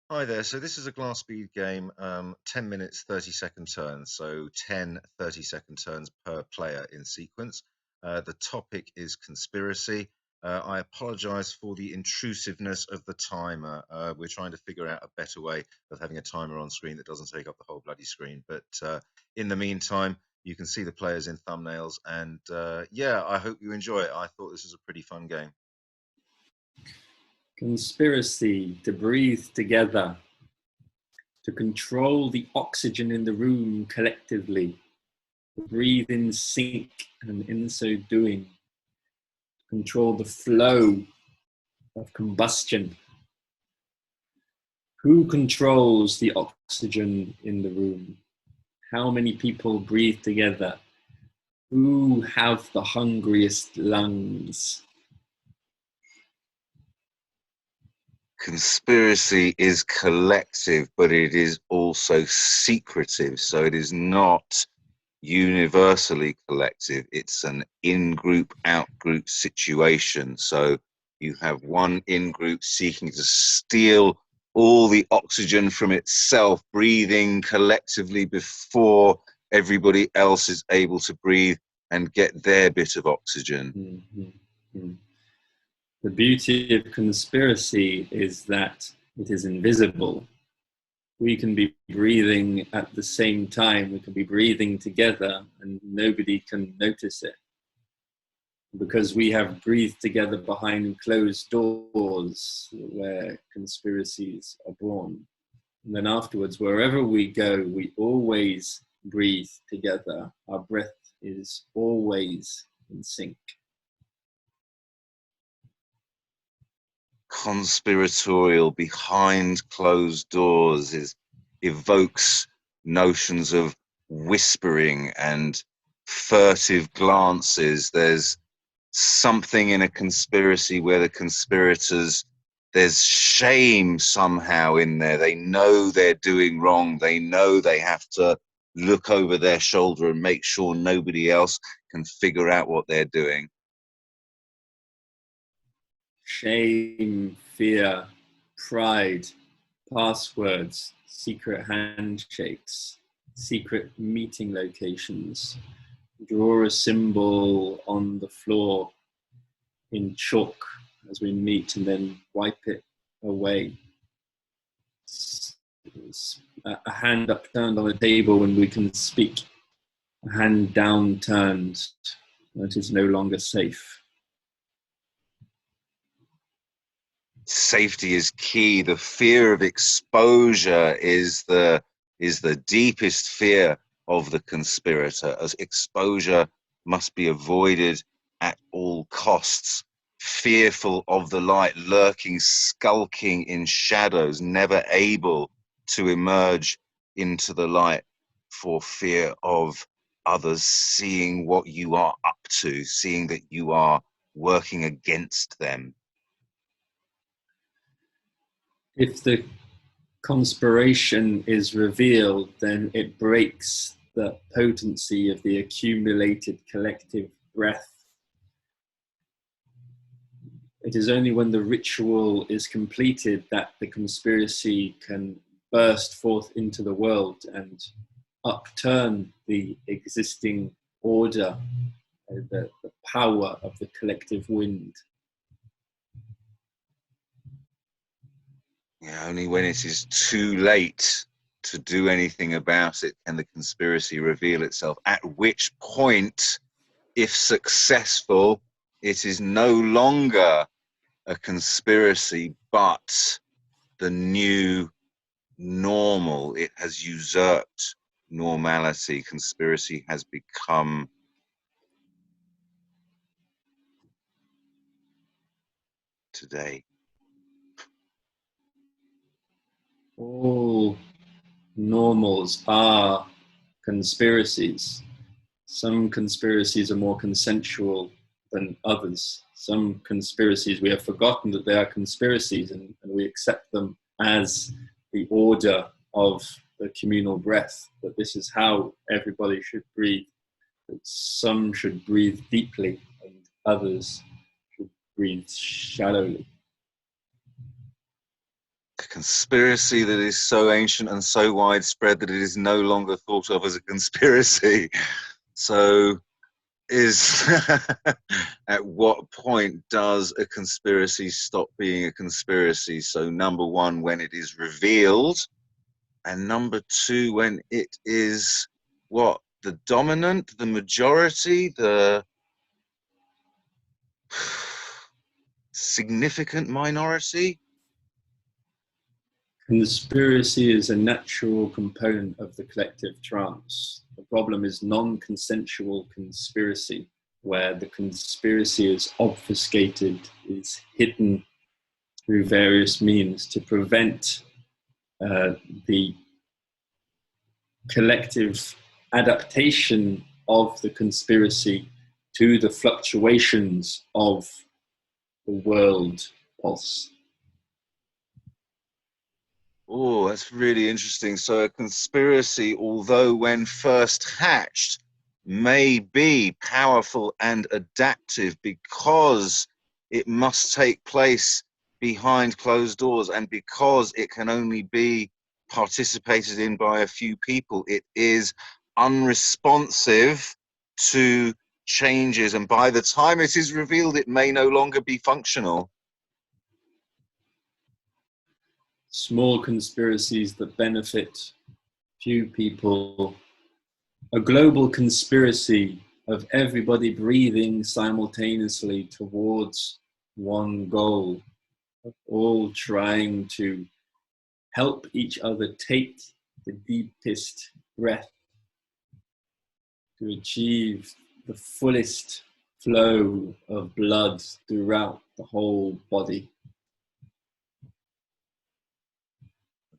Hi there. So this is a glass bead game, 10 minutes, 30-second turns. So 10 30-second turns per player in sequence. The topic is conspiracy. I apologize for the intrusiveness of the timer. We're trying to figure out a better way of having a timer on screen that doesn't take up the whole bloody screen. But in the meantime, you can see the players in thumbnails. And yeah, I hope you enjoy it. I thought this was a pretty fun game. Conspiracy to breathe together, to control the oxygen in the room collectively, to breathe in sync, and in so doing, control the flow of combustion. Who controls the oxygen in the room? How many people breathe together? Who have the hungriest lungs? Conspiracy is collective, but it is also secretive. So it is not universally collective. It's an in-group, out-group situation. So you have one in-group seeking to steal all the oxygen from itself, breathing collectively before everybody else is able to breathe and get their bit of oxygen. Mm-hmm. The beauty of conspiracy is that it is invisible. We can be breathing at the same time, we can be breathing together and nobody can notice it. Because we have breathed together behind closed doors where conspiracies are born. And then afterwards, wherever we go, we always breathe together. Our breath is always in sync. Conspiratorial, behind closed doors, evokes notions of whispering and furtive glances. There's something in a conspiracy where the conspirators, there's shame somehow in there. They know they're doing wrong. They know they have to look over their shoulder and make sure nobody else can figure out what they're doing. Shame, fear, pride, passwords, secret handshakes, secret meeting locations. Draw a symbol on the floor in chalk as we meet and then wipe it away. A hand upturned on a table when we can speak. A hand downturned that is no longer safe. Safety is key. The fear of exposure is the deepest fear of the conspirator, as exposure must be avoided at all costs. Fearful of the light, lurking, skulking in shadows, never able to emerge into the light for fear of others seeing what you are up to, seeing that you are working against them. If the conspiration is revealed, then it breaks the potency of the accumulated collective breath. It is only when the ritual is completed that the conspiracy can burst forth into the world and upturn the existing order, the power of the collective wind. Yeah, only when it is too late to do anything about it can the conspiracy reveal itself, at which point, if successful, it is no longer a conspiracy, but the new normal. It has usurped normality. Conspiracy has become today. All normals are conspiracies. Some conspiracies are more consensual than others. Some conspiracies, we have forgotten that they are conspiracies and we accept them as the order of the communal breath, that this is how everybody should breathe, that some should breathe deeply and others should breathe shallowly. conspiracy that is so ancient and so widespread that it is no longer thought of as a conspiracy. So is at what point does a conspiracy stop being a conspiracy? So number one, when it is revealed, and number two, when it is what? The dominant, the majority, the significant minority? Conspiracy is a natural component of the collective trance. The problem is non-consensual conspiracy, where the conspiracy is obfuscated, is hidden through various means to prevent the collective adaptation of the conspiracy to the fluctuations of the world pulse. Oh, that's really interesting. So a conspiracy, although when first hatched, may be powerful and adaptive because it must take place behind closed doors, and because it can only be participated in by a few people, it is unresponsive to changes. And by the time it is revealed, it may no longer be functional. Small conspiracies that benefit few people, a global conspiracy of everybody breathing simultaneously towards one goal, all trying to help each other take the deepest breath to achieve the fullest flow of blood throughout the whole body.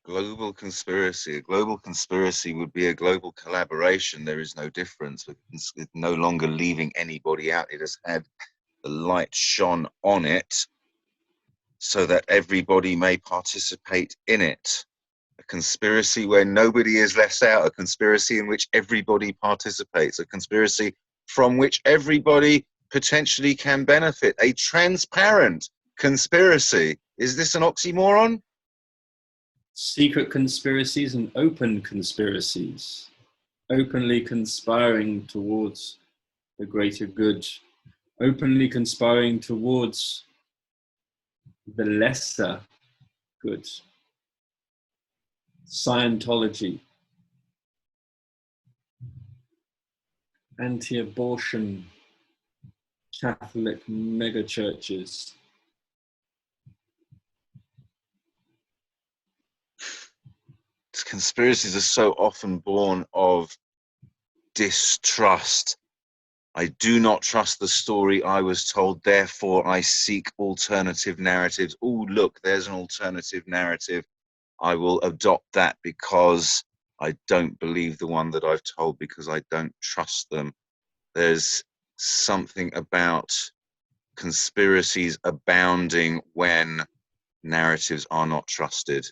Global conspiracy. A global conspiracy would be a global collaboration. There is no difference. It's no longer leaving anybody out. It has had the light shone on it so that everybody may participate in it. A conspiracy where nobody is left out. A conspiracy in which everybody participates. A conspiracy from which everybody potentially can benefit. A transparent conspiracy. Is this an oxymoron? Secret conspiracies and open conspiracies, openly conspiring towards the greater good, openly conspiring towards the lesser good. Scientology, anti-abortion Catholic megachurches. Conspiracies are so often born of distrust. I do not trust the story I was told, therefore I seek alternative narratives. Oh, look, there's an alternative narrative. I will adopt that because I don't believe the one that I've told, because I don't trust them. There's something about conspiracies abounding when narratives are not trusted.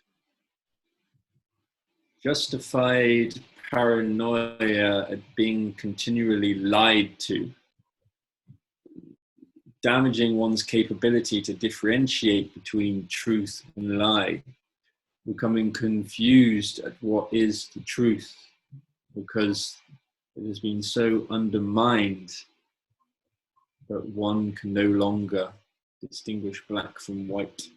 Justified paranoia at being continually lied to, damaging one's capability to differentiate between truth and lie, becoming confused at what is the truth because it has been so undermined that one can no longer distinguish black from white.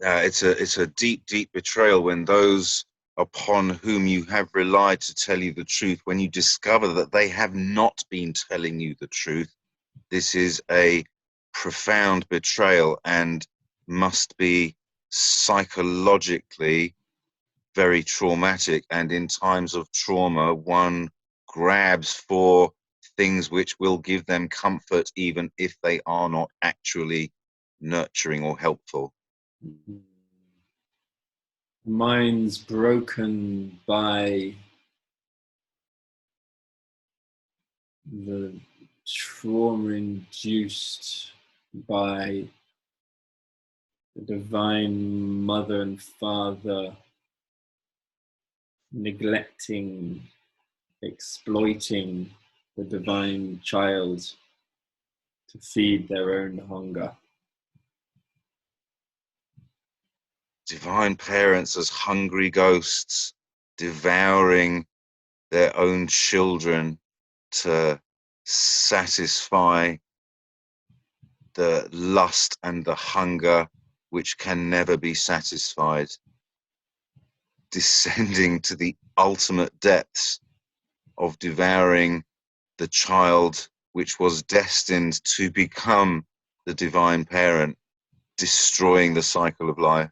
It's a deep, deep betrayal when those upon whom you have relied to tell you the truth, when you discover that they have not been telling you the truth. This is a profound betrayal and must be psychologically very traumatic. And in times of trauma, one grabs for things which will give them comfort, even if they are not actually nurturing or helpful. Minds broken by the trauma induced by the divine mother and father neglecting, exploiting the divine child to feed their own hunger. divine parents as hungry ghosts, devouring their own children to satisfy the lust and the hunger which can never be satisfied, descending to the ultimate depths of devouring the child which was destined to become the divine parent, destroying the cycle of life.